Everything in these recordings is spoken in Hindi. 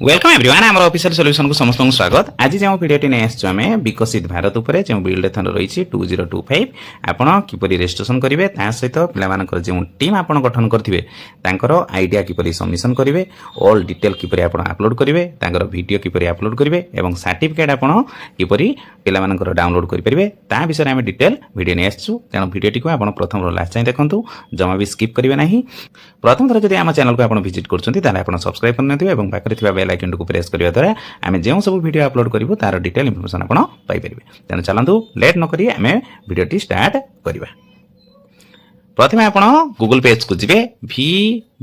वेलकम एवरीवन आम ऑफिशियल सॉल्यूशन को समस्त स्वागत। आज जो वीडियोटी नहीं आसो आम विकसित भारत उपर जो बिल्ड थन रही 2025 आपड़ किपर रेजिस्ट्रेशन करेंगे सहित पे जो टीम आप गठन करेंगे आइडिया किपर सबमिशन करेंगे ऑल डिटेल किपर आप अपलोड करेंगे वीडियो किपर अपलोड करेंगे और सर्टिफिकेट आप किपर पे डाउनलोड करेंगे ता विषय में डिटेल वीडियो नहीं आसू तेणु वीडियोटी को आप प्रथम लास्ट जाए देखूँ जमा भी स्किप करेंगे ना। प्रथम थर जब आम चैनल को आप विजिट कर सब्सक्राइब करने पाखे बेल आइकन को प्रेस करने द्वारा आम जो सब वीडियो अपलोड करूँ तार डिटेल इनफॉरमेशन आप पाइपर। तेणु चलतु लेट नक आम वीडियोटी स्टार्ट करवा। प्रथम आप गूगल पेज को जी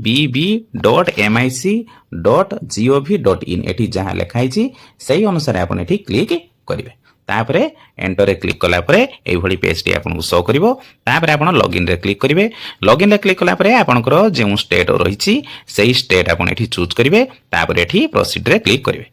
vbb.mic.gov.in एटी जहाँ लिखाई से अनुसार आप क्लिक करेंगे। तापर एंटर रे क्लिक कला परे एई भली पेज टी आपन को शो करिवो। तापर आपन लॉगिन रे क्लिक करिवे। लॉगिन रे क्लिक कला परे आपनकर जे स्टेट रहिछि सेही स्टेट आपन एठी चूज करिवे। तापर एठी प्रोसीड रे क्लिक करिवे।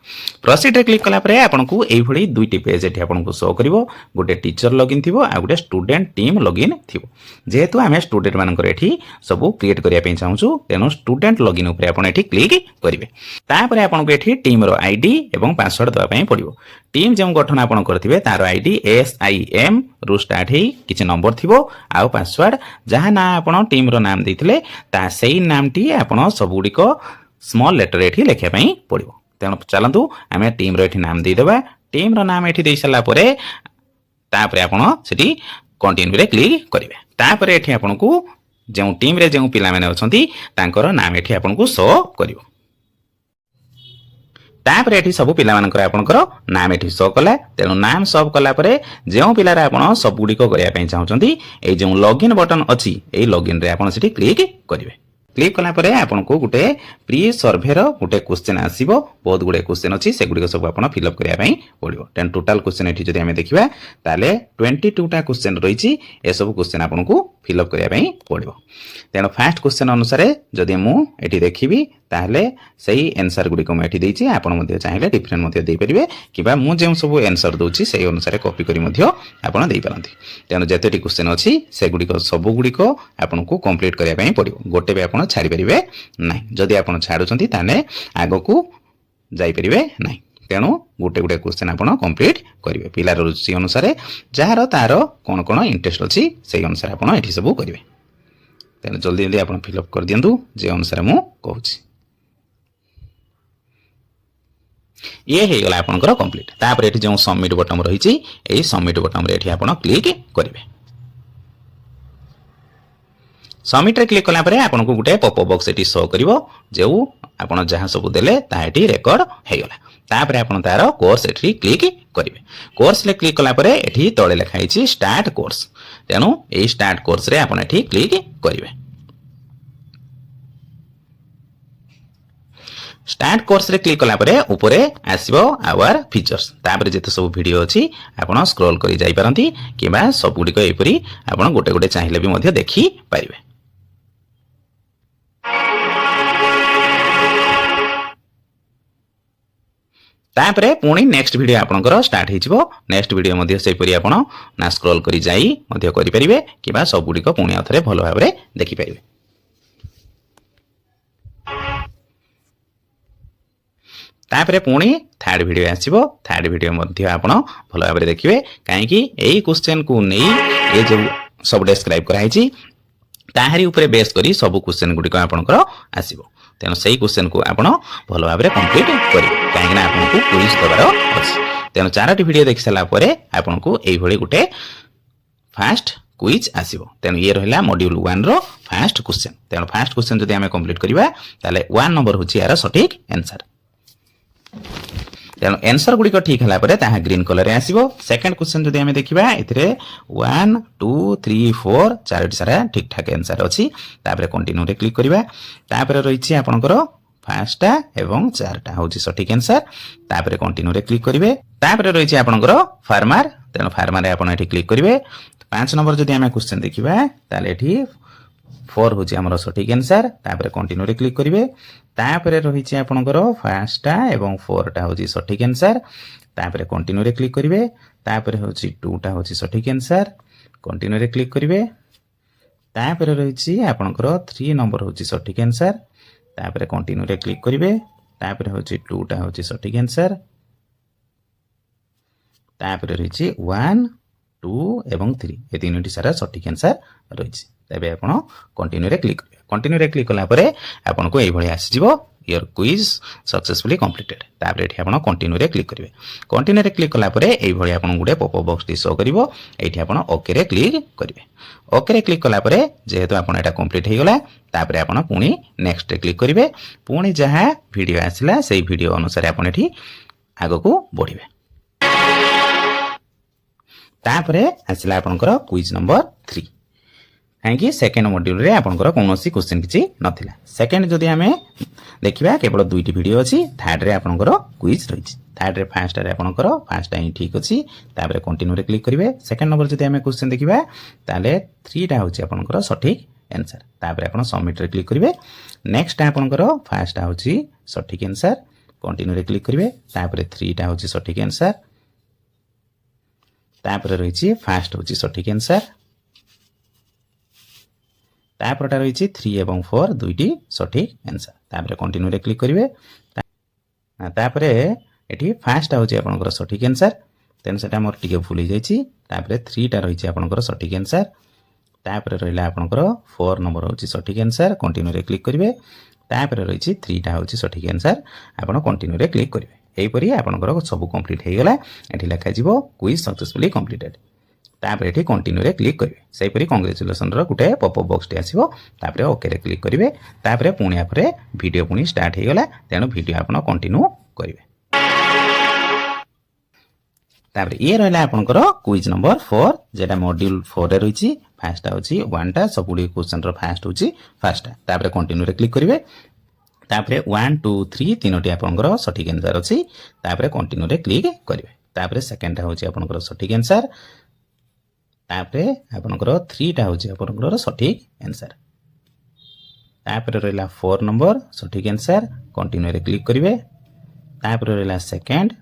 प्रोसीड रे क्लिक कला परे आपन को एई भली दुईटी पेज एठी आपन को शो करिवो। गोटे टीचर लॉगिन थिवो आ गोटे स्टूडेंट टीम लॉगिन थिवो। जेहेतु आमे स्टूडेंट मानकर एठी सब क्रिएट करिया पे चाहूछु तेनो स्टूडेंट लॉगिन ऊपर आपन एठी क्लिक करिवे। तापर आपन को एठी टीम रो आईडी एवं पासवर्ड दवा पई पड़िवो। टीम जो गठन आपन करथिबे तार आईडी SIM रु स्टार्ट हेई किछि नंबर थिवो आ पासवर्ड जहां ना आपन टीम रो नाम दैथिले ता सेही नामटी आपन सब गुडी को स्मॉल लेटर एठी लिखिया पई पड़िवो। तेनो चलंतु आमे टीम रो एठी नाम दे देबा। टीम रो नाम एठी दै सला परे तापरे आपन सेठी कंटिन्यू रे क्लिक करिवे। तापरे एठी आपन को जो टीम रे जो पिला माने अछंती तांकर नाम एठी आपन को शो करिवो। तापर एठी सब पिला मानकर आपनकर नाम एठी शो कला। तेनु नाम सब कला परे जेउ पिलार आपन सब गुडी को करिया पई चाहउचंती ए जो लॉगिन बटन अछि ए लॉगिन रे आपन सेठी क्लिक करिवे। क्लिक कला परे आपन को गुटे प्री सर्वे रो गुटे क्वेश्चन आसीबो। बहुत गुडे क्वेश्चन अछि से गुडी को सब आपन फिल अप करिया पई पड़िबो। टेन टोटल क्वेश्चन एठी जदि हमें देखिबा ताले 22 टा क्वेश्चन रहिछि ए सब क्वेश्चन आपन को फिल अप करिया पई पड़िबो। तेनु फर्स्ट क्वेश्चन अनुसार जदि मु एठी देखिबी ताहले सही आंसर गुडी को एठी देछि आपन मध्ये चाहिले डिफरेंट मध्ये देई परिबे किबा मु जे सब आंसर दोछि सेही अनुसार कॉपी करी मध्ये आपन देई परंती। तेनु जतेटी क्वेश्चन अछि से गुडी को सब गुडी को आपन को कंप्लीट करिया पई पड़िबो। गोटे बे आपन छाडी परिबे नाही। जदि आपन छाडुचंती ताने आगो को जाई परिबे नाही। तेणु गोटे गोटे क्वेश्चन आपन कंप्लीट करिवे। पिलार रुचि अनुसार जहार तार कोन कोन इंटरेस्ट अछि सेही अनुसार आपन एठी सब करिवे। तेणु जल्दी जल्दी आपन फिल अप कर दियंतु जे अनुसार मु कहूछि। ये हे गला आपनकर कंप्लीट। तापर एठी जो सबमिट बटन रहिछि एई सबमिट बटन रे एठी आपन क्लिक करिवे। सबमिट रे क्लिक कला परे आपन को गुटे पॉपअप बॉक्स एठी शो करिवो जे आपन जहां सब देले ता एठी रिकॉर्ड हे गला। तापर आपन तार कोर्स एठी क्लिक करिवे। कोर्स ले क्लिक कला परे एठी तळे लिखाइ छि स्टार्ट कोर्स। तेनु एई स्टार्ट कोर्स रे आपन एठी क्लिक करिवे। स्टार्ट कोर्स रे क्लिक कला परे ऊपरे आसीबो आवर फीचर्स। तापर जेते सब वीडियो अछि आपन स्क्रॉल करि जाई परंती किबा सब गुडी को एपरी आपन गोटे गोटे चाहिले भी मध्ये देखि पाइबे। तापरे पुणी नेक्स्ट वीडियो आपनकर स्टार्ट हेजिवो। नेक्स्ट वीडियो मध्ये सेपरी आपन ना स्क्रॉल करि जाई मध्ये करि परिबे किबा सब गुडी को पुणी आथरे भलो भाबरे देखि परिबे। तापरे पुणी थर्ड वीडियो आसीबो। थर्ड वीडियो मध्ये आपण भलो भाबरे देखिबे काहे कि एई क्वेश्चन को नै ए जो सब डिस्क्राइब करा हिची ताहारी ऊपर बेस करी सब क्वेश्चन गुडी को आपनकर आसीबो। तेनो सेही क्वेश्चन को आपण भलो भाबरे कंप्लीट करिवे काहे कि ना आपन को क्विज दबारो अछि। तेनो चारटी वीडियो देखि सला परे आपन को एई भली गुटे फर्स्ट क्विज आसीबो। तेनो ये रहला मॉड्यूल 1 रो फर्स्ट क्वेश्चन। तेनो फर्स्ट क्वेश्चन जदि हमें कंप्लीट करिवा ताले 1 नंबर होची यार सटीक आंसर। तेणु आंसर गुडी को ठीक हला परे ताहा ग्रीन कलर रे आसीबो। सेकंड क्वेश्चन जदि हमें देखिबा एथिरे 1 2 3 4 चारटी सारा ठीक ठाक आंसर अछि। तापरे कंटिन्यू रे क्लिक करिबा। तापरे रहिछि आपनकर फास्टा एवं चारटा होछि सटीक आंसर। तापरे कंटिन्यू रे क्लिक करिवे। तापरे रहिछि आपनकर फार्मर। तेणु फार्मर रे आपण एठी क्लिक करिवे। 5 नंबर जदि हमें क्वेश्चन देखिबा ताले एठी 4 होछि हमर सटीक आंसर। तापरे कंटिन्यू रे क्लिक करिवे। तापरे रहिछि आपनकर फास्टा एवं 4 टा होछि सटीक आंसर। तापरे कंटिन्यू रे क्लिक करिवे। तापरे होछि 2 टा होछि सटीक आंसर। कंटिन्यू रे क्लिक करिवे। तापरे रहिछि आपनकर 3 नंबर होछि सटीक आंसर। तापरे कंटिन्यू रे क्लिक करिवे। तापर होची 2 टा होची सठिक आंसर तापर रही 1 2 एवं 3 ये तीनोटी सारा सठिक आंसर रही तबे आपण कंटिन्यू रे क्लिक करिवे कंटिन्यू रे क्लिक कला परे आपण को एई भली आसी जिवो योर क्विज सक्सेसफुली कंप्लीटेड तापर एठी आपण कंटिन्यू रे क्लिक करिवे कंटिन्यू रे क्लिक कला परे एई भली आपण गुडे पॉपअप बॉक्स टी शो करिवो एठी आपण ओके रे क्लिक करिवे ओके रे क्लिक कला परे जेहेतु आपण एटा कंप्लीट हे गला तापर आपण पुनी नेक्स्ट रे क्लिक करिवे पुनी जहा वीडियो आसिला सेही वीडियो अनुसार आपण एठी आगो को बढ़िवे तापरे आसिला आपनकर क्विज नंबर 3 कहीं सेकेंड मॉड्यूल रे आपनकर कोनोसी क्वेश्चन किछि नथिला सेकेंड जदि हमें देखिबा केवल दुईटी वीडियो अछि थर्ड रे आपनकर क्विज रही थर्ड रे फर्स्ट रे आपनकर पांचटा ही ठीक अछि तापरे कंटिन्यू रे क्लिक करिवे सेकेंड नंबर जदि हमें क्वेश्चन देखिबा ताले 3 टा होछि आपनकर सठिक आंसर तापरे आपण सबमिट रे क्लिक करिवे नेक्स्ट आपनकर फर्स्ट टा होछि सठिक आंसर कंटिन्यू रे क्लिक करिवे तापरे 3 टा होछि सठिक आंसर तापर रही फास्ट होची सठिक आंसर तापरटा रही 3 एवं 4 दुईटी सठिक आंसर तापर कंटिन्यू रे क्लिक करिवे तापर एठी फास्ट होची आपनकर सठिक आंसर तेन सेटा मोर टिके भूल ही जाईची तापर 3 टा रही आपनकर सठिक आंसर तापर रहिला आपनकर 4 नंबर होची सठिक आंसर कंटिन्यू रे क्लिक करिवे तापर रही 3 टा होची सठिक आंसर आपण कंटिन्यू रे क्लिक करिवे एहीपरि आपनकर सब कंप्लीट हो गला एठी लिखा जिवो क्विज सक्सेसफुली कंप्लीटेड तापर एठी कंटिन्यू रे क्लिक करिवे सेहीपरि कांग्रेचुलेशन रो गुटे पॉपअप बॉक्स टे आसीबो तापर ओके रे क्लिक करिवे तापर पुणी आपरे वीडियो पुणी स्टार्ट हो गला तेनु वीडियो आपण कंटिन्यू करिवे तापर ये रहला आपनकर क्विज नंबर 4 जेटा मॉड्यूल 4 रे रहिछि फर्स्ट होछि 1 टा सबुडी क्वेश्चन रो फर्स्ट होछि फर्स्ट तापर कंटिन्यू रे क्लिक करिवे तापरे 1 2 3 तीनोटी आपनकर सठिक आंसर अछि तापरे कंटिन्यू रे क्लिक करिवे तापरे सेकंड टा होछि आपनकर सठिक आंसर तापरे आपनकर 3 टा होछि आपनकर सठिक आंसर तापरे रहला 4 नंबर सठिक आंसर कंटिन्यू रे क्लिक करिवे तापरे रहला सेकंड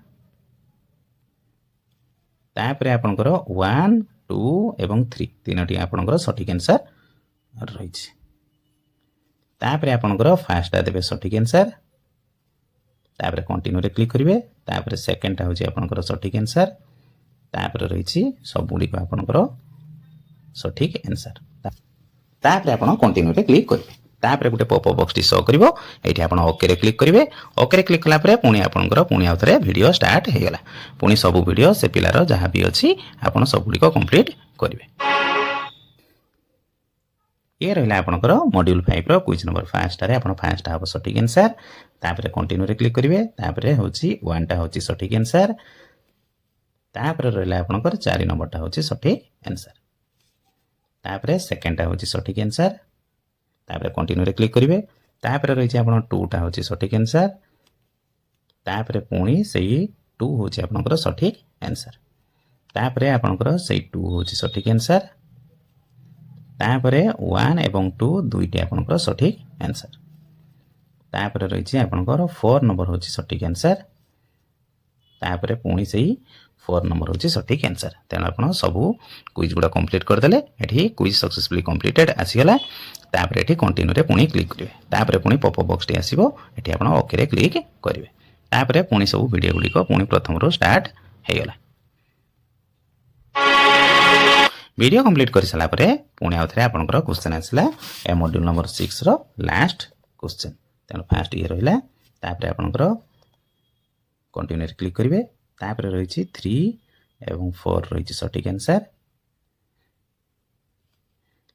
तापरे आपनकर 1 2 एवं 3 तीनोटी आपनकर सठिक आंसर रहिछि तापरे आपनकर फर्स्ट टा देबे सठिक आंसर तापरे कंटिन्यू रे क्लिक करिवे तापरे सेकंड टा होछि आपनकर सठिक आंसर तापरे रहिछि सबुडी को आपनकर सठिक आंसर तापरे आपण कंटिन्यू रे क्लिक करिवे तापरे गुटे पॉपअप बॉक्स टी शो करिवो एठी आपण ओके रे क्लिक करिवे ओके रे क्लिक कला परे पुणी आपनकर पुणी आउथरे वीडियो स्टार्ट हे गेला पुणी सब वीडियो से पिलार जहा भी अछि आपण सबुडी को कंप्लीट करिवे ये रहला आपनकर मॉड्यूल 5 रो क्विज नंबर फर्स्ट रे आपण फर्स्ट हाफ सठिक आंसर तापरे कंटिन्यू रे क्लिक करिवे तापरे होची 1 टा होची सठिक आंसर तापरे रहला आपनकर 4 नंबर टा होची सठिक आंसर तापरे सेकंड टा होची सठिक आंसर तापरे कंटिन्यू रे क्लिक करिवे तापरे रहिछि आपण 2 टा होची सठिक आंसर तापरे पुणी सेही 2 होची आपनकर सठिक आंसर तापरे आपनकर सेही 2 होची सठिक आंसर तापरे 1 एवं 2 दुईटी आपनकर सठिक आंसर तापरे रहिछि आपनकर 4 नंबर होछि सठिक आंसर तापरे पुणी सेही 4 नंबर होछि सठिक आंसर तेन आपण सब क्विज गुडा कंप्लीट कर देले एठी क्विज सक्सेसफुली कंप्लीटेड आसी गला तापरे एठी कंटिन्यू रे पुणी क्लिक करिवे तापरे पुणी पॉपअप बॉक्स टी आसीबो एठी आपण ओके रे क्लिक करिवे तापरे पुणी सब वीडियो गुडी को पुणी प्रथम रो स्टार्ट हे गला वीडियो कंप्लीट कर साला परे पुणी आउथरे आपनकर क्वेश्चन आसला ए मॉड्यूल नंबर 6 रो लास्ट क्वेश्चन तेन फर्स्ट ये रहिला तापरे आपनकर कंटिन्यू रे क्लिक करिवे तापरे रहिछि 3 एवं 4 रहिछि सठिक आंसर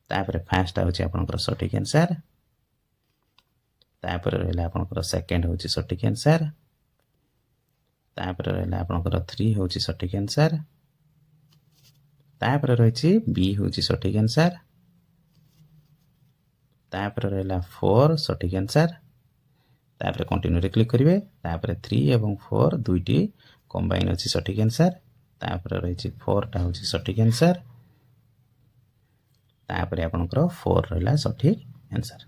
तापरे फर्स्ट होछि आपनकर सठिक आंसर तापरे रहिला आपनकर सेकंड होछि सठिक आंसर तापरे रहिला आपनकर 3 होछि सठिक आंसर तापरे रहिछि बी होछि सठिक आंसर तापरे रहिला 4 सठिक आंसर तापरे कंटिन्यू रे क्लिक करिवे तापरे 3 एवं 4 दुईटी कंबाइन अछि सठिक आंसर तापरे रहिछि 4 टा होछि सठिक आंसर तापरे आपनकर 4 रहला सठिक आंसर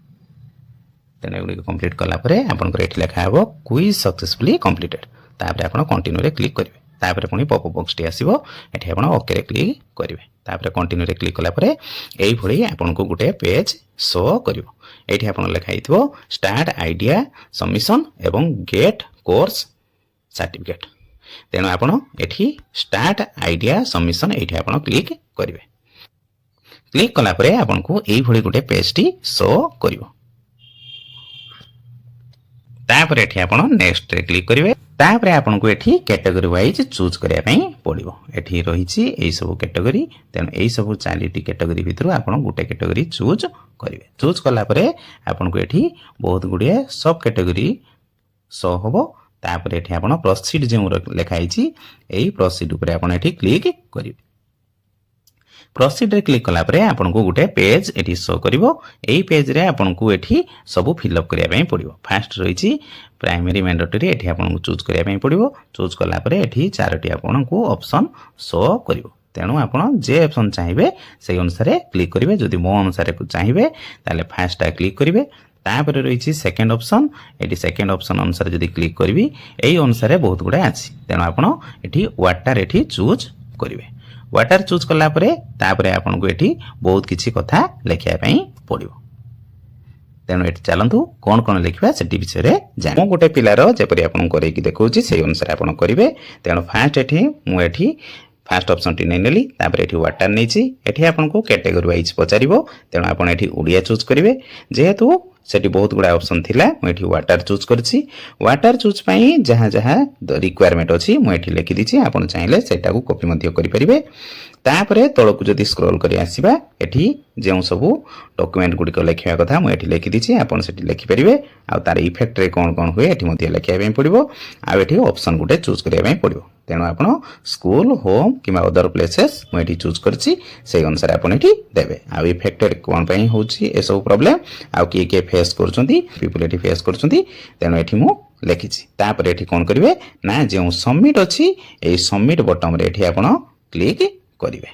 तेने गुडी कंप्लीट कला परे आपनकर एठी लिखा हबो क्विज सक्सेसफुली कंप्लीटेड तापरे आपण कंटिन्यू रे क्लिक करिवे तापरे पुणी पॉपअप बॉक्स टी आसीबो एठी आपण ओके रे क्लिक करिवे तापरे कंटिन्यू रे क्लिक कला परे एई भଳି आपनको गुटे पेज शो करिवो ଏଇଠି ଆପଣ ଲେଖା ହେଇଥିବ ଷ୍ଟାର୍ଟ ଆଇଡ଼ିଆ ସବମିଶନ ଏବଂ ଗେଟ୍ କୋର୍ସ ସାର୍ଟିଫିକେଟ୍। ତେଣୁ ଆପଣ ଏଠି ଷ୍ଟାର୍ଟ ଆଇଡ଼ିଆ ସବମିଶନ ଏଇଠି ଆପଣ କ୍ଲିକ୍ କରିବେ। କ୍ଲିକ୍ କଲା ପରେ ଆପଣଙ୍କୁ ଏଇଭଳି ଗୋଟେ ପେଜଟି ଶୋ କରିବ। ତାପରେ ଏଠି ଆପଣ ନେକ୍ସଟରେ କ୍ଲିକ୍ କରିବେ। ତାପରେ ଆପଣଙ୍କୁ ଏଠି କ୍ୟାଟେଗୋରୀ ୱାଇଜ୍ ଚୁଜ୍ କରିବା ପାଇଁ ପଡ଼ିବ। ଏଠି ରହିଛି ଏଇସବୁ କ୍ୟାଟେଗୋରୀ, ତେଣୁ ଏଇସବୁ 4ଟି କ୍ୟାଟେଗୋରୀ ଭିତରୁ ଆପଣ ଗୋଟେ କ୍ୟାଟେଗୋରୀ ଚୁଜ୍ କରିବେ। ଚୁଜ୍ କଲା ପରେ ଆପଣଙ୍କୁ ଏଠି ବହୁତ ଗୁଡ଼ିଏ ସବ୍ କ୍ୟାଟେଗୋରୀ ଶୋ ହେବ। ତାପରେ ଏଠି ଆପଣ ପ୍ରୋସିଡ୍ ଯେଉଁ ଲେଖା ହେଇଛି ଏଇ ପ୍ରୋସିଡ୍ ଉପରେ ଆପଣ ଏଠି କ୍ଲିକ୍ କରିବେ। ପ୍ରୋସିଡ୍ରେ କ୍ଲିକ୍ କଲା ପରେ ଆପଣଙ୍କୁ ଗୋଟେ ପେଜ୍ ଏଠି ଶୋ କରିବ। ଏଇ ପେଜ୍ରେ ଆପଣଙ୍କୁ ଏଠି ସବୁ ଫିଲ୍ଅପ୍ କରିବା ପାଇଁ ପଡ଼ିବ। ଫାଷ୍ଟ ରହିଛି ପ୍ରାଇମେରୀ ମ୍ୟାଣ୍ଡେଟୋରୀ, ଏଠି ଆପଣଙ୍କୁ ଚୁଜ୍ କରିବା ପାଇଁ ପଡ଼ିବ। ଚୁଜ୍ କଲା ପରେ ଏଠି 4ଟି ଆପଣଙ୍କୁ ଅପସନ୍ ଶୋ କରିବ। ତେଣୁ ଆପଣ ଯେ ଅପସନ୍ ଚାହିଁବେ ସେଇ ଅନୁସାରେ କ୍ଲିକ୍ କରିବେ। ଯଦି ମୋ ଅନୁସାରେ ଚାହିଁବେ ତାହେଲେ ଫାଷ୍ଟଟା କ୍ଲିକ୍ କରିବେ। ତାପରେ ରହିଛି ସେକେଣ୍ଡ ଅପସନ୍, ଏଠି ସେକେଣ୍ଡ ଅପସନ୍ ଅନୁସାରେ ଯଦି କ୍ଲିକ୍ କରିବି ଏଇ ଅନୁସାରେ ବହୁତ ଗୁଡ଼ାଏ ଅଛି। ତେଣୁ ଆପଣ ଏଠି ୱାଟର ଏଠି ଚୁଜ୍ କରିବେ। ୱାଟର ଚୁଜ୍ କଲା ପରେ ତାପରେ ଆପଣଙ୍କୁ ଏଠି ବହୁତ କିଛି କଥା ଲେଖିବା ପାଇଁ ପଡ଼ିବ। ତେଣୁ ଏଠି ଚାଲନ୍ତୁ କ'ଣ କ'ଣ ଲେଖିବା ସେଠି ବିଷୟରେ ଜାଣିବା। ମୁଁ ଗୋଟେ ପିଲାର ଯେପରି ଆପଣଙ୍କୁ କରେଇକି ଦେଖାଉଛି ସେଇ ଅନୁସାରେ ଆପଣ କରିବେ। ତେଣୁ ଫାଷ୍ଟ ଏଠି ମୁଁ ଏଠି ଫାଷ୍ଟ ଅପସନ୍ଟି ନେଇନେଲି। ତାପରେ ଏଠି ୱାଟର ନେଇଛି। ଏଠି ଆପଣଙ୍କୁ କ୍ୟାଟେଗୋରୀ ୱାଇଜ୍ ପଚାରିବ, ତେଣୁ ଆପଣ ଏଠି ଓଡ଼ିଆ ଚୁଜ୍ କରିବେ। ଯେହେତୁ ସେଠି ବହୁତ ଗୁଡ଼ା ଅପସନ୍ ଥିଲା ମୁଁ ଏଠି ୱାଟର ଚୁଜ୍ କରିଛି। ୱାଟର ଚୁଜ୍ ପାଇଁ ଯାହା ଯାହା ରିକ୍ୱାରମେଣ୍ଟ ଅଛି ମୁଁ ଏଠି ଲେଖିଦେଇଛି। ଆପଣ ଚାହିଁଲେ ସେଇଟାକୁ କପି ମଧ୍ୟ କରିପାରିବେ। ତାପରେ ତଳକୁ ଯଦି ସ୍କ୍ରୋଲ୍ କରି ଆସିବା ଏଠି ଯେଉଁ ସବୁ ଡକ୍ୟୁମେଣ୍ଟ ଗୁଡ଼ିକ ଲେଖିବା କଥା ମୁଁ ଏଠି ଲେଖିଦେଇଛି। ଆପଣ ସେଠି ଲେଖିପାରିବେ। ଆଉ ତାର ଇଫେକ୍ଟରେ କ'ଣ କ'ଣ ହୁଏ ଏଠି ମଧ୍ୟ ଲେଖିବା ପାଇଁ ପଡ଼ିବ। ଆଉ ଏଠି ଅପସନ୍ ଗୋଟେ ଚୁଜ୍ କରିବା ପାଇଁ ପଡ଼ିବ। ତେଣୁ ଆପଣ ସ୍କୁଲ, ହୋମ୍ କିମ୍ବା ଅଦର ପ୍ଲେସେସ୍ ମୁଁ ଏଠି ଚୁଜ୍ କରିଛି, ସେଇ ଅନୁସାରେ ଆପଣ ଏଠି ଦେବେ। ଆଉ ଇଫେକ୍ଟେଡ୍ କ'ଣ ପାଇଁ ହେଉଛି ଏସବୁ ପ୍ରୋବ୍ଲେମ୍, ଆଉ କିଏ କିଏ ଫେସ୍ କରୁଛନ୍ତି, ପିପୁଲ୍ ଏଠି ଫେସ୍ କରୁଛନ୍ତି, ତେଣୁ ଏଠି ମୁଁ ଲେଖିଛି। ତାପରେ ଏଠି କ'ଣ କରିବେ ନା ଯେଉଁ ସବମିଟ୍ ଅଛି ଏଇ ସବମିଟ୍ ବଟନ୍ରେ ଏଠି ଆପଣ କ୍ଲିକ୍ କରିବେ।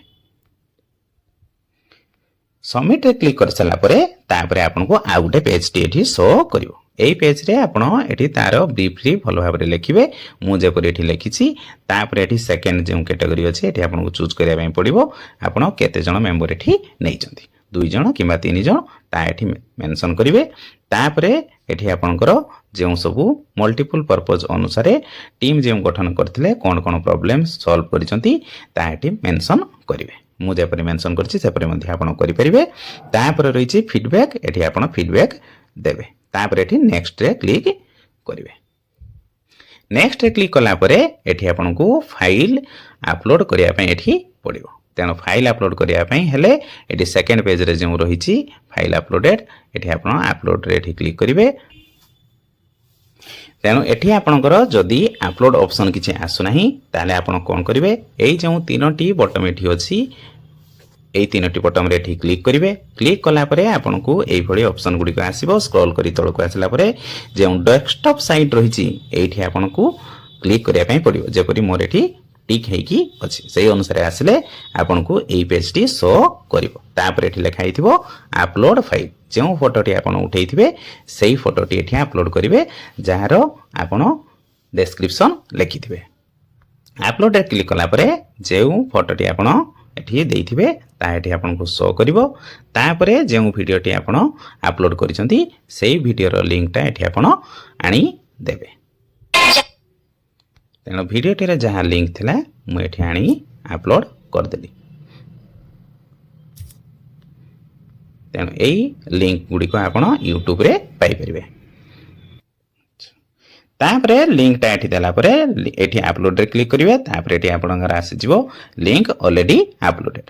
ସବମିଟ୍ରେ କ୍ଲିକ୍ କରିସାରିଲା ପରେ ତାପରେ ଆପଣଙ୍କୁ ଆଉ ଗୋଟେ ପେଜ୍ଟି ଏଠି ଶୋ କରିବ। এই পেଜ୍ରେ ଆପଣ ଏଠି ତାର ବ୍ରିଫ୍ଲି ଭଲ ଭାବରେ ଲେଖିବେ। ମୁଁ ଯେପରି ଏଠି ଲେଖିଛି। ତାପରେ ଏଠି ସେକେଣ୍ଡ ଯେଉଁ କ୍ୟାଟେଗୋରୀ ଅଛି ଏଠି ଆପଣଙ୍କୁ ଚୁଜ୍ କରିବା ପାଇଁ ପଡ଼ିବ। ଆପଣ କେତେ ଜଣ ମେମ୍ବର ଏଠି ନେଇଛନ୍ତି, 2 ଜଣ କିମ୍ବା 3 ଜଣ, ତା ଏଠି ମେନସନ୍ କରିବେ। ତାପରେ ଏଠି ଆପଣଙ୍କର ଯେଉଁ ସବୁ ମଲ୍ଟିପୁଲ୍ ପର୍ପଜ୍ ଅନୁସାରେ ଟିମ୍ ଯେଉଁ ଗଠନ କରିଥିଲେ କ'ଣ କ'ଣ ପ୍ରୋବ୍ଲେମ୍ ସଲ୍ଭ କରିଛନ୍ତି ତା ଏଠି ମେନସନ୍ କରିବେ। ମୁଁ ଯେପରି ମେନସନ୍ କରିଛି ସେପରି ମଧ୍ୟ ଆପଣ କରିପାରିବେ। ତାପରେ ରହିଛି ଫିଡବ୍ୟାକ୍, ଏଠି ଆପଣ ଫିଡବ୍ୟାକ୍ ଦେବେ। ତାପରେ ଏଠି ନେକ୍ସଟରେ କ୍ଲିକ୍ କରିବେ। ନେକ୍ସଟରେ କ୍ଲିକ୍ କଲା ପରେ ଏଠି ଆପଣଙ୍କୁ ଫାଇଲ୍ ଆପଲୋଡ଼ କରିବା ପାଇଁ ଏଠି ପଡ଼ିବ। ତେଣୁ ଫାଇଲ୍ ଆପଲୋଡ଼ କରିବା ପାଇଁ ହେଲେ ଏଠି ସେକେଣ୍ଡ ପେଜ୍ରେ ଯେଉଁ ରହିଛି ଫାଇଲ୍ ଆପଲୋଡେଡ୍, ଏଠି ଆପଣ ଆପଲୋଡ଼ରେ ଏଠି କ୍ଲିକ୍ କରିବେ। ତେଣୁ ଏଠି ଆପଣଙ୍କର ଯଦି ଆପଲୋଡ଼ ଅପସନ୍ କିଛି ଆସୁନାହିଁ ତାହେଲେ ଆପଣ କ'ଣ କରିବେ, ଏଇ ଯେଉଁ 3ଟି ବଟମ୍ ଏଠି ଅଛି এই 3ଟି ବଟମ୍ରେ ଏଠି କ୍ଲିକ୍ କରିବେ। କ୍ଲିକ୍ କଲା ପରେ ଆପଣଙ୍କୁ ଏଇଭଳି ଅପସନ୍ ଗୁଡ଼ିକ ଆସିବ। ସ୍କ୍ରୋଲ୍ କରି ତଳକୁ ଆସିଲା ପରେ ଯେଉଁ ଡେସ୍କଟପ୍ ସାଇଟ୍ ରହିଛି ଏଇଠି ଆପଣଙ୍କୁ କ୍ଲିକ୍ କରିବା ପାଇଁ ପଡ଼ିବ। ଯେପରି ମୋର ଏଠି ଟିକ୍ ହେଇକି ଅଛି ସେଇ ଅନୁସାରେ ଆସିଲେ ଆପଣଙ୍କୁ ଏଇ ପେଜ୍ଟି ଶୋ କରିବ। ତାପରେ ଏଠି ଲେଖା ହେଇଥିବ ଆପଲୋଡ଼ ଫାଇଲ୍। ଯେଉଁ ଫଟୋଟି ଆପଣ ଉଠେଇଥିବେ ସେଇ ଫଟୋଟି ଏଠି ଆପଲୋଡ଼ କରିବେ, ଯାହାର ଆପଣ ଡେସ୍କ୍ରିପସନ୍ ଲେଖିଥିବେ। ଆପଲୋଡ଼ରେ କ୍ଲିକ୍ କଲା ପରେ ଯେଉଁ ଫଟୋଟି ଆପଣ ଏଠି ଦେଇଥିବେ ତାହା ଏଠି ଆପଣଙ୍କୁ ଶୋ କରିବ। ତାପରେ ଯେଉଁ ଭିଡ଼ିଓଟି ଆପଣ ଆପଲୋଡ଼ କରିଛନ୍ତି ସେଇ ଭିଡ଼ିଓର ଲିଙ୍କଟା ଏଠି ଆପଣ ଆଣିଦେବେ। ତେଣୁ ଭିଡ଼ିଓଟିରେ ଯାହା ଲିଙ୍କ ଥିଲା ମୁଁ ଏଠି ଆଣି ଆପଲୋଡ଼ କରିଦେଲି। ତେଣୁ ଏଇ ଲିଙ୍କ ଗୁଡ଼ିକ ଆପଣ ୟୁଟ୍ୟୁବରେ ପାଇପାରିବେ। ତାପରେ ଲିଙ୍କଟା ଏଠି ଦେଲା ପରେ ଏଠି ଆପଲୋଡ଼ରେ କ୍ଲିକ୍ କରିବେ। ତାପରେ ଏଠି ଆପଣଙ୍କର ଆସିଯିବ ଲିଙ୍କ ଅଲରେଡ଼ି ଆପଲୋଡେଡ୍।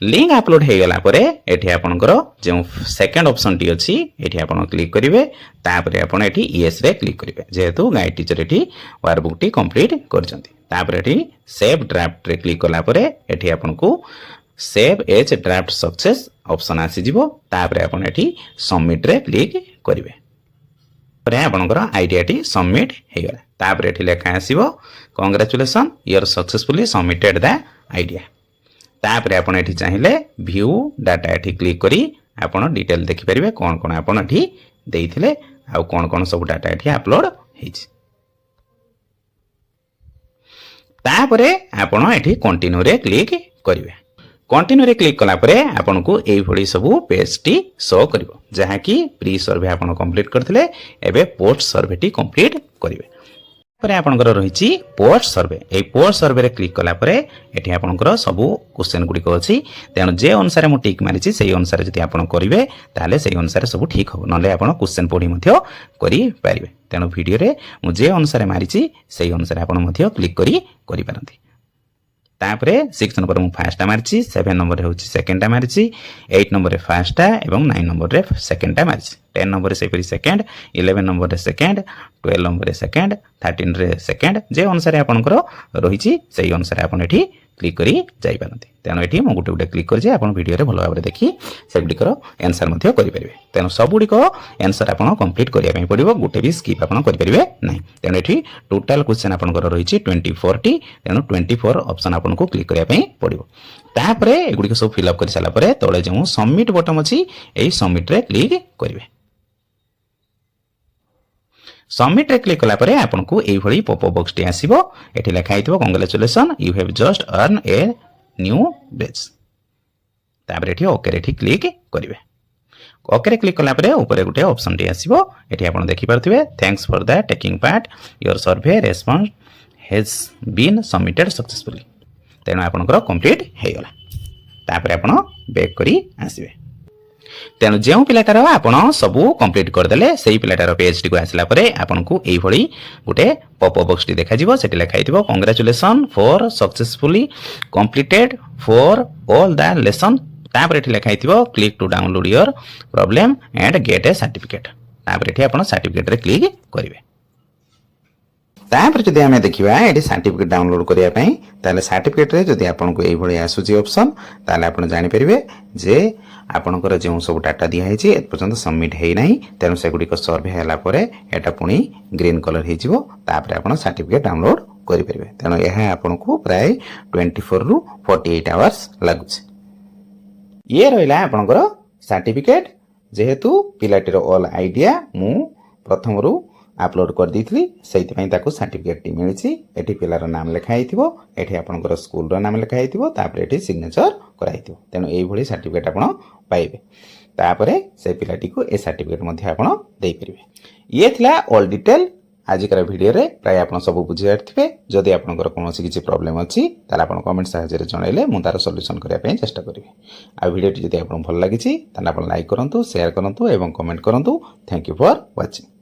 ଲିଙ୍କ ଆପଲୋଡ଼ ହେଇଗଲା ପରେ ଏଠି ଆପଣଙ୍କର ଯେଉଁ ସେକେଣ୍ଡ ଅପସନ୍ଟି ଅଛି ଏଠି ଆପଣ କ୍ଲିକ୍ କରିବେ। ତାପରେ ଆପଣ ଏଠି ୟେସ୍ରେ କ୍ଲିକ୍ କରିବେ, ଯେହେତୁ ଗାଇଡ୍ ଟିଚର ଏଠି ୱାର୍କବୁକ୍ଟି କମ୍ପ୍ଲିଟ୍ କରିଛନ୍ତି। ତାପରେ ଏଠି ସେଭ୍ ଡ୍ରାଫ୍ଟରେ କ୍ଲିକ୍ କଲା ପରେ ଏଠି ଆପଣଙ୍କୁ save age draft success option ଆସିଯିବ। ତାପରେ ଆପଣ ଏଠି ସବମିଟ୍ରେ କ୍ଲିକ୍ କରିବେ। ପରେ ଆପଣଙ୍କର ଆଇଡ଼ିଆଟି ସବମିଟ୍ ହେଇଗଲା। ତାପରେ ଏଠି ଲେଖା ଆସିବ congratulation you successfully submitted the idea. ତାପରେ ଆପଣ ଏଠି ଚାହିଁଲେ ଭ୍ୟୁ ଡାଟା ଏଠି କ୍ଲିକ୍ କରି ଆପଣ ଡିଟେଲ୍ ଦେଖିପାରିବେ କ'ଣ କ'ଣ ଆପଣ ଏଠି ଦେଇଥିଲେ ଆଉ କ'ଣ କ'ଣ ସବୁ ଡାଟା ଏଠି ଆପଲୋଡ଼ ହେଇଛି। ତାପରେ ଆପଣ ଏଠି କଣ୍ଟିନ୍ୟୁରେ କ୍ଲିକ୍ କରିବେ। कंटिन्यू क्लिक कला परे आपनको एई भली सबु पेज टी शो करिवो जहा कि प्री सर्वे आपण कंप्लीट करथिले एबे पोस्ट सर्वे टी कंप्लीट करिवे परे आपनकर रहिछि पोस्ट सर्वे ए पोस्ट सर्वे रे क्लिक कला परे एठी आपनकर सबु क्वेश्चन गुडी को अछि तेनु जे अनुसार मु टिक मारिछि सेही अनुसार जति आपण करिवे ताले सेही अनुसार सबु ठीक हो नले आपण क्वेश्चन पढी मध्य करि पारिबे तेनु वीडियो रे मु जे अनुसार मारिछि सेही अनुसार आपण मध्य क्लिक करि पारंती तापरे 6 नंबर मु फर्स्ट मारिछि 7 नंबर होछि सेकंड मारिछि 8 नंबर रे फर्स्ट एवं 9 नंबर रे सेकंड मारिछि 10 नंबर से परी सेकंड 11 नंबर रे सेकंड 12 नंबर रे सेकंड 13 रे सेकंड जे अनुसार आपनकर रहिछि सेही अनुसार आपण एठी क्लिक करी जाई पारंती तेनो एठी मु गुटे गुटे क्लिक कर जे आपण वीडियो रे भलो भाबरे देखि से गुडी करो आंसर मध्ये करि परिबे तेनो सब गुडी को आंसर आपण कंप्लीट करिया पई पडिबो गुटे भी स्किप आपण करि परिबे नै तेनो एठी टोटल क्वेश्चन आपनकर रहिछि 24 टी तेनो 24 ऑप्शन आपण को क्लिक करिया पई पडिबो तापरे एगुडी को सब फिल अप करि साला परे तळे जे सबमिट बटन अछि एई सबमिट रे क्लिक करिवे सबमिट रे क्लिक कला परे आपन को एई भली पॉपअप बॉक्स टी आसीबो एठी लिखा हितबो congratulation you have just earn a new badge तापर एठी ओके रे क्लिक करिवे ओके रे क्लिक कला परे ऊपर गुटे ऑप्शन टी आसीबो एठी आपन देखि परथिबे thanks for the taking part your survey response has been submitted successfully तेनो आपन को कंप्लीट हे गला तापर आपन बैक करी आसीबे तेणु जो पिलाटार आपण सबू कंप्लीट करदेले से पिलाटार पेज टी आसला परे आपन को एई भली गुटे पॉपअप बॉक्स टी देखा जिवो सेठी लिखा हितबो congratulation for successfully completed for all the lesson तापर एठी लिखा हितबो click to download your problem and get a certificate तापर एठी आपण सर्टिफिकेट रे क्लिक करिवे तापर जदि आमे देखिबा एठी सर्टिफिकेट डाउनलोड करिया पई ताले सर्टिफिकेट रे जदि आपन को एई भली आसुची ऑप्शन ताले आपण जानि परिबे जे आपनकर जो सब डाटा दिया है ए पर्यंत सबमिट है नहीं तेणु से गुडी को सर्वे हैला परे एटा पुनी ग्रीन कलर हे जिवो तापर आपण सर्टिफिकेट डाउनलोड करि परिबे तेणु यह आपन को प्राय 24 रु 48 आवर्स लागुछ ये रहिला आपनकर सर्टिफिकेट जेहेतु पिलाटीर ऑल आईडिया मु प्रथम रु अपलोड कर दीथली सेति पई ताको सर्टिफिकेट टी मिलिछि एठी पिलार नाम लिखा हिथिबो एठी आपनकर स्कूल रो नाम लिखा हिथिबो तापर एठी सिग्नेचर कराइथिबो तेनु एई भली सर्टिफिकेट आपण पाइबे तापरे से पिलाटी को ए सर्टिफिकेट मध्ये आपण देई परिबे ये थिला ऑल डिटेल आजिकर वीडियो रे प्राय आपण सब बुझि जाथिबे जदि आपनकर कोनोसी किछि प्रॉब्लम अछि ताला आपण कमेंट सहायता रे जणाइले मु तार सॉल्यूशन करिया पई चेष्टा करिवे आ वीडियो टी जदि आपण भल लागिछि ताला आपण लाइक करंतु शेयर करंतु एवं कमेंट करंतु थैंक यू फॉर वाचिंग।